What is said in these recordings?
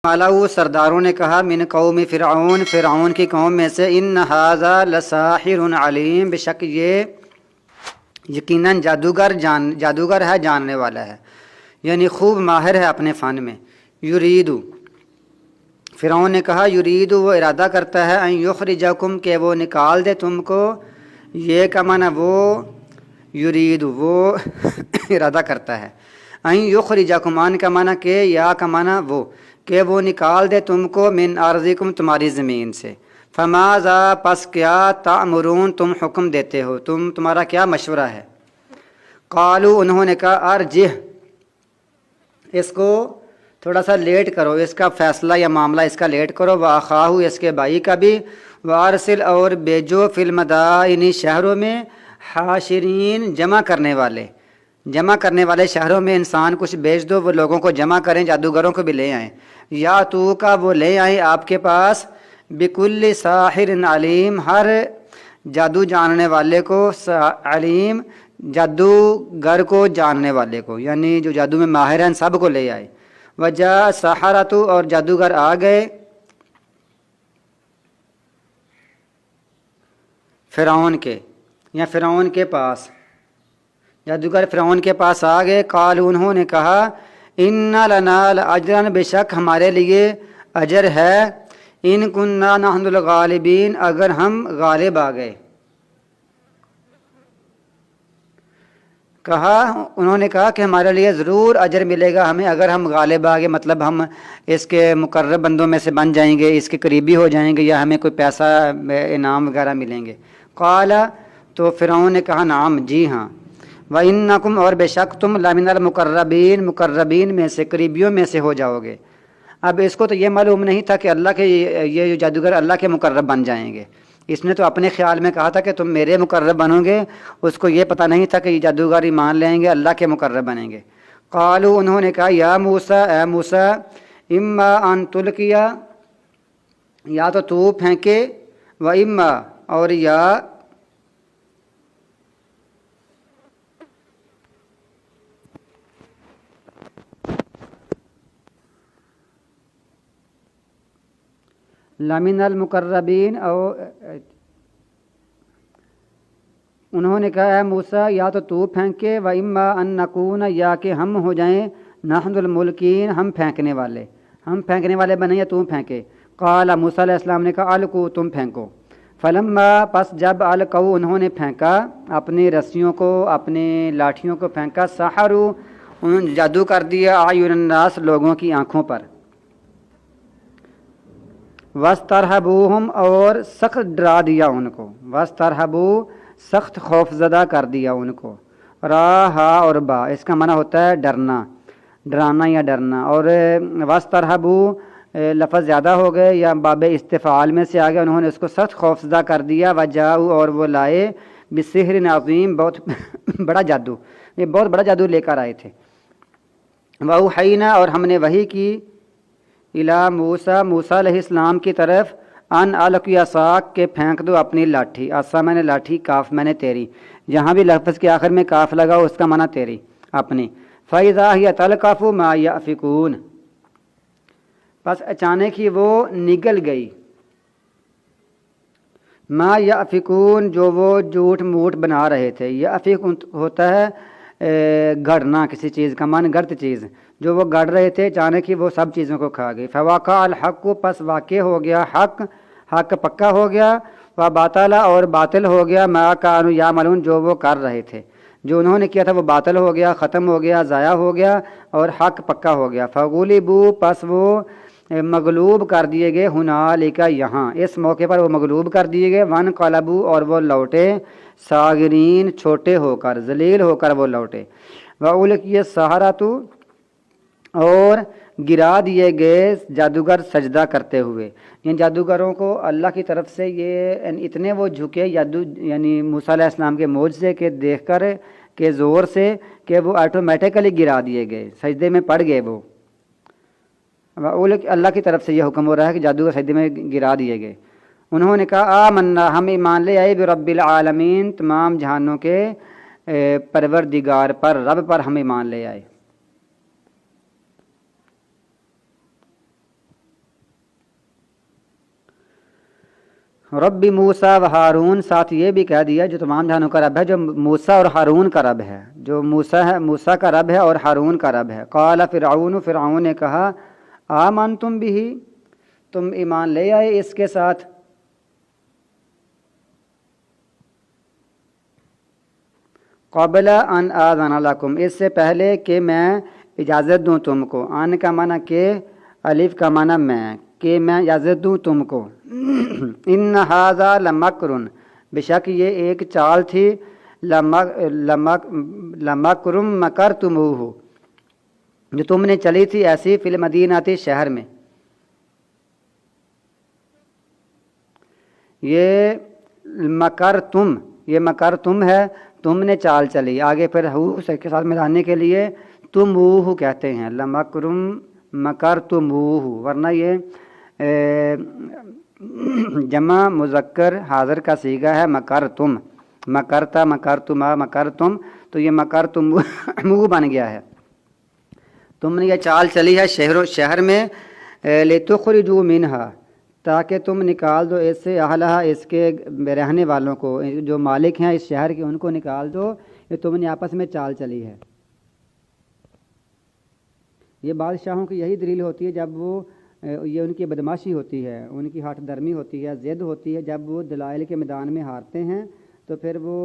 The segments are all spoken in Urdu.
ملاؤ سرداروں نے کہا من قوم فرعون، فرعون کی قوم میں سے، ان ھذا لساحر علیم، بے شک یہ یقیناً جادوگر ہے، جاننے والا ہے، یعنی خوب ماہر ہے اپنے فن میں۔ یریدو، فرعون نے کہا یریدو، وہ ارادہ کرتا ہے، ان یخرجکم، کہ وہ نکال دے تم کو، یہ کا معنی وہ، یریدو وہ ارادہ کرتا ہے، ان یخرجکم، ان کا معنی کہ، یا کا معنی وہ، کہ وہ نکال دے تم کو، من ارضکم، تمہاری زمین سے۔ فماذا، پس کیا، تأمرون، تم حکم دیتے ہو، تمہارا کیا مشورہ ہے؟ قالو، انہوں نے کہا، ارجہ، اس کو تھوڑا سا لیٹ کرو، اس کا فیصلہ یا معاملہ اس کا لیٹ کرو، واخاہو، اس کے بھائی کا بھی، وارسل، اور بیجو، فی المدائن، شہروں میں، حاشرین، جمع کرنے والے شہروں میں انسان کچھ بیچ دو، وہ لوگوں کو جمع کریں، جادوگروں کو بھی لے آئیں، یا تو کا، وہ لے آئیں آپ کے پاس، بکل ساحر علیم، ہر جادو جاننے والے کو، علیم، جادوگر کو جاننے والے کو، یعنی جو جادو میں ماہر ہیں سب کو لے آئے۔ وجاء السحرۃ، اور جادوگر آ گئے فرعون کے، یا فرعون کے پاس، جادوگر فرعون کے پاس آ گئے۔ قالوا، انہوں نے کہا، ان لنا لاجرا، بے شک ہمارے لیے اجر ہے، ان کننا نحن الغالبین، اگر ہم غالب آ گئے۔ انہوں نے کہا کہ ہمارے لیے ضرور اجر ملے گا ہمیں اگر ہم غالب آ گئے، مطلب ہم اس کے مقرب بندوں میں سے بن جائیں گے، اس کے قریبی ہو جائیں گے، یا ہمیں کوئی پیسہ انعام وغیرہ ملیں گے۔ قال، تو فرعون نے کہا، نعم، جی ہاں، وَإِنَّكُمْ، اور بے شک تم، لَمِنَ الْمُقَرَّبِينَ، مقربین میں سے، قریبیوں میں سے ہو جاؤ گے۔ اب اس کو تو یہ معلوم نہیں تھا کہ اللہ کے یہ جو جادوگر اللہ کے مقرب بن جائیں گے، اس نے تو اپنے خیال میں کہا تھا کہ تم میرے مقرب بنو گے، اس کو یہ پتہ نہیں تھا کہ یہ جادوگر ایمان لیں گے، اللہ کے مقرب بنیں گے۔ قالوا، انہوں نے کہا، یا موسیٰ، اے موسیٰ، اما ان تلقیا، یا تو پھینکے، و اما، اور یا لمن المقربین، اور انہوں نے کہا، اے موسیٰ، یا تو پھینکے، و اما ان نکون، یا کہ ہم ہو جائیں، نحن الملکین، ہم پھینکنے والے بنیں، یا تو پھینکے۔ قال، موسیٰ علیہ السلام نے کہا، القوا، تم پھینکو۔ فلما، پس جب، القوا، انہوں نے پھینکا، اپنی رسیوں کو، اپنی لاٹھیوں کو پھینکا، سحروا، انہوں نے جادو کر دیا، اعین الناس، لوگوں کی آنکھوں پر، وَاسْتَرْهَبُوهُمْ، اور سخت ڈرا دیا ان کو، وَاسْتَرْهَبُوا، سخت خوف زدہ کر دیا ان کو۔ راہا اور با، اس کا معنی ہوتا ہے ڈرنا، ڈرانا یا ڈرنا، اور وَاسْتَرْهَبُوا لفظ زیادہ ہو گئے یا باب استفعال میں سے آ گیا، انہوں نے اس کو سخت خوف زدہ کر دیا۔ وَجَاءُوا، اور وہ لائے، بِسِحْرٍ عَظِيمٍ، بہت بڑا جادو، یہ بہت بڑا جادو لے کر آئے تھے۔ وَأَوْحَيْنَا، اور ہم نے وحی کی، اِلیٰ موسیٰ، موسیٰ علیہ السلام کی طرف، ان القی عصاک، کہ پھینک دو اپنی لاٹھی، عصا میں نے لاٹھی، کاف میں نے تیری، جہاں بھی لفظ کے آخر میں کاف لگا اس کا معنی تیری، اپنی۔ فَإِذَا هِيَ تَلْقَفُ مَا يَأْفِكُونَ، پس اچانک ہی وہ نگل گئی، ما یأفکون، جو وہ جھوٹ موٹ بنا رہے تھے۔ یأفک ہوتا ہے گڑنا، کسی چیز کا من گڑت چیز، جو وہ گڑ رہے تھے، اچانک ہی وہ سب چیزوں کو کھا گئی۔ فوقع الحق، پس واقع ہو گیا حق پکا ہو گیا، وباطل، اور باطل ہو گیا، ما کانوا یعملون، جو وہ کر رہے تھے، جو انہوں نے کیا تھا وہ باطل ہو گیا، ختم ہو گیا، ضائع ہو گیا، اور حق پکا ہو گیا۔ فغلبوا، پس وہ مغلوب کر دیے گئے، ہنالک، یہاں، اس موقع پر وہ مغلوب کر دیے گئے، وانقلبوا، اور وہ لوٹے، صاغرین، چھوٹے ہو کر، ذلیل ہو کر وہ لوٹے۔ وَأُلْقِیَ السَّحَرَةُ، اور گرا دیے گئے جادوگر سجدہ کرتے ہوئے، ان جادوگروں کو اللہ کی طرف سے یہ اتنے وہ جھکے، یعنی موسیٰ علیہ السلام کے معجزے کے دیکھ کر کے زور سے، کہ وہ آٹومیٹیکلی گرا دیے گئے، سجدے میں پڑ گئے وہ۔ اللہ کی طرف سے یہ حکم ہو رہا ہے کہ جادوگر سجدے میں گرا دیے گئے۔ انہوں نے کہا، آمنا، ہم ایمان لے آئے، برب العالمین، تمام جہانوں کے پروردگار پر، رب پر ہم ایمان لے آئے۔ رب موسیٰ و ہارون، ساتھ یہ بھی کہہ دیا جو تمام جہانوں کا رب ہے، جو موسیٰ اور ہارون کا رب ہے، جو موسیٰ کا رب ہے اور ہارون کا رب ہے۔ قال فرعون، فرعون نے کہا آمنتم بہ، تم ایمان لے آئے اس کے ساتھ؟ قبل ان آذن لکم، اس سے پہلے کہ میں اجازت دوں تم کو۔ ان کا معنی کہ، الف کا معنی میں، کہ میں اجازت دوں تم کو۔ ان ھذا لمکر، بے شک یہ ایک چال تھی، لمکر مکرتموہ، جو تم نے چلی تھی ایسی، فی المدینہ، شہر میں۔ یہ مکرتم ہے، تم نے چال چلی، آگے پھر ہو کے ساتھ ملانے کے لیے تموہ کہتے ہیں، لمکرم مکرتموہ، ورنہ یہ جمع مذکر حاضر کا صیغہ ہے مکرتم، مکرتا، مکرتما، مکرتم، تو یہ مکرتموہ بن گیا ہے۔ تم نے یہ چال چلی ہے شہر میں، لتخرجوا منہا، تاکہ تم نکال دو اس سے، اہلہا، اس کے رہنے والوں کو، جو مالک ہیں اس شہر کے ان کو نکال دو، یہ تم نے آپس میں چال چلی ہے۔ یہ بادشاہوں کی یہی دلیل ہوتی ہے جب وہ، یہ ان کی بدماشی ہوتی ہے، ان کی ہٹ درمی ہوتی ہے، ضد ہوتی ہے، جب وہ دلائل کے میدان میں ہارتے ہیں تو پھر وہ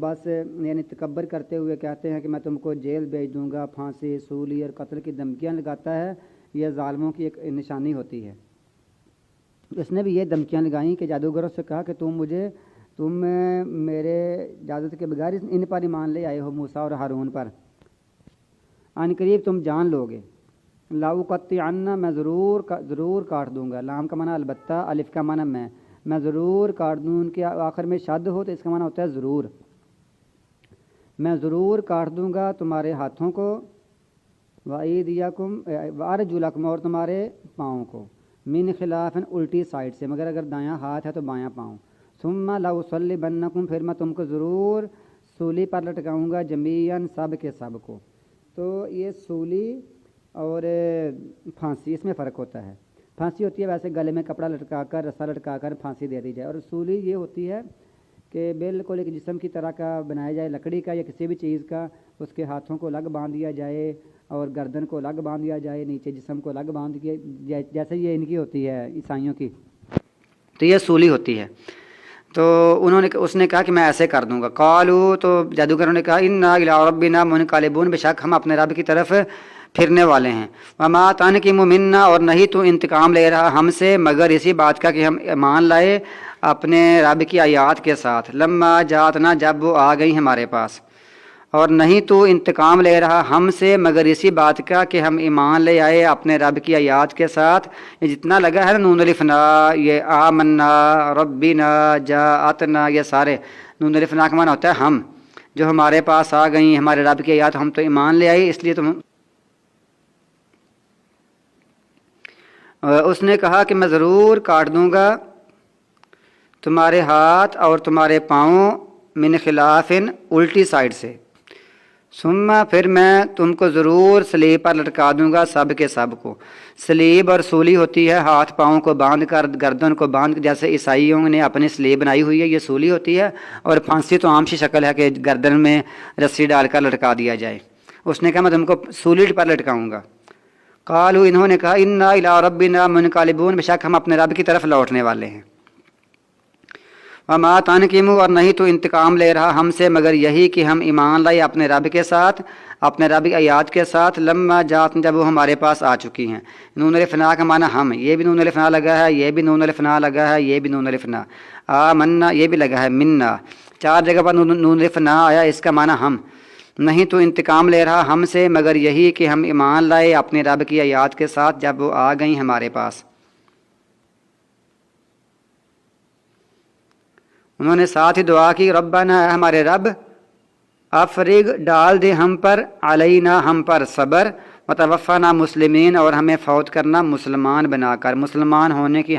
بس یعنی تکبر کرتے ہوئے کہتے ہیں کہ میں تم کو جیل بھیج دوں گا، پھانسی، سولی اور قتل کی دھمکیاں لگاتا ہے۔ یہ ظالموں کی ایک نشانی ہوتی ہے۔ اس نے بھی یہ دھمکیاں لگائیں کہ جادوگروں سے کہا کہ تم میرے اجازت کے بغیر ان پر ایمان لے آئے ہو، موسیٰ اور ہارون پر، ان قریب تم جان لو گے۔ لأقطعن، میں ضرور کاٹ دوں گا، لام کا معنی البتہ، الف کا معنی میں ضرور کاٹ دوں، ان کے آخر میں شد ہو تو اس کا معنی ہوتا ہے ضرور، میں ضرور کاٹ دوں گا تمہارے ہاتھوں کو، وَأَيْدِيَكُمْ وَأَرْجُلَكُمْ، اور تمہارے پاؤں کو، من خلاف، الٹی سائڈ سے، مگر اگر دایاں ہاتھ ہے تو بایاں پاؤں۔ ثم لأصلبنکم، پھر میں تم کو ضرور سولی پر لٹکاؤں گا، جمیعاً، سب کے سب کو۔ تو یہ سولی اور پھانسی، اس میں فرق ہوتا ہے۔ پھانسی ہوتی ہے ویسے گلے میں کپڑا لٹکا کر، رسا لٹکا کر پھانسی دے دی جائے، اور سولی یہ ہوتی ہے کہ بالکل ایک جسم کی طرح کا بنایا جائے، لکڑی کا یا کسی بھی چیز کا، اس کے ہاتھوں کو الگ باندھ دیا جائے اور گردن کو الگ باندھ دیا جائے، نیچے جسم کو الگ باندھ دیا جائے، جیسے یہ ان کی ہوتی ہے عیسائیوں کی، تو یہ سولی ہوتی ہے۔ تو اس نے کہا کہ میں ایسے کر دوں گا۔ قالوا، تو جادوگروں نے کہا انا الی ربنا منقلبون، بے شک ہم اپنے رب کی طرف پھرنے والے ہیں۔ وما تنقم منا، اور نہیں تو انتقام لے رہا ہم سے مگر اسی بات کا کہ ہم ایمان لائے اپنے رب کی آیات کے ساتھ، لما جاتنا، جب وہ آ گئی ہمارے پاس، اور نہیں تو انتقام لے رہا ہم سے مگر اسی بات کا کہ ہم ایمان لے آئے اپنے رب کی آیات کے ساتھ۔ یہ جتنا لگا ہے نا نون الف نا، یہ آمنا، ربنا، جاءتنا، یہ سارے نون الف نا کا معنی ہوتا ہے ہم، جو ہمارے پاس آ گئیں ہمارے رب کی آیات، ہم تو ایمان لے آئے، اس لیے تم۔ اس نے کہا کہ میں ضرور کاٹ دوں گا تمہارے ہاتھ اور تمہارے پاؤں، من خلاف، الٹی سائڈ سے، ثم، پھر میں تم کو ضرور سلیب پر لٹکا دوں گا، سب کے سب کو۔ سلیب اور سولی ہوتی ہے ہاتھ پاؤں کو باندھ کر، گردن کو باندھ کر، جیسے عیسائیوں نے اپنی سلیب بنائی ہوئی ہے، یہ سولی ہوتی ہے، اور پھانسی تو عام سی شکل ہے کہ گردن میں رسی ڈال کر لٹکا دیا جائے۔ اس نے کہا میں تم کو سولی پر لٹکاؤں گا۔ قالوا، انہوں نے کہا انا الی ربنا منقلبون، بے شک ہم اپنے رب کی طرف لوٹنے والے ہیں۔ وما تنقم، اور نہیں تو انتقام لے رہا ہم سے مگر یہی کہ ہم ایمان لائے اپنے رب کے ساتھ، اپنے رب کی آیات کے ساتھ، لما جات، جب وہ ہمارے پاس آ چکی ہیں۔ نون الف نا کا معنی ہم، یہ بھی نون الف نا لگا ہے، یہ بھی نون الف نا لگا ہے، یہ بھی نون الف نا، آمنا، یہ بھی لگا ہے، منا، 4 جگہ پر نون الف نا آیا، اس کا معنی ہم۔ نہیں تو انتقام لے رہا ہم سے مگر یہی کہ ہم ایمان لائے اپنے رب کی آیات کے ساتھ جب وہ آ گئیں ہمارے پاس۔ انہوں نے ساتھ ہی دعا کی، ربنا، اے ہمارے رب، افرغ، ڈال دے ہم پر، علینا، ہم پر صبر، وتوفنا مسلمین، اور ہمیں فوت کرنا مسلمان بنا کر، مسلمان ہونے کی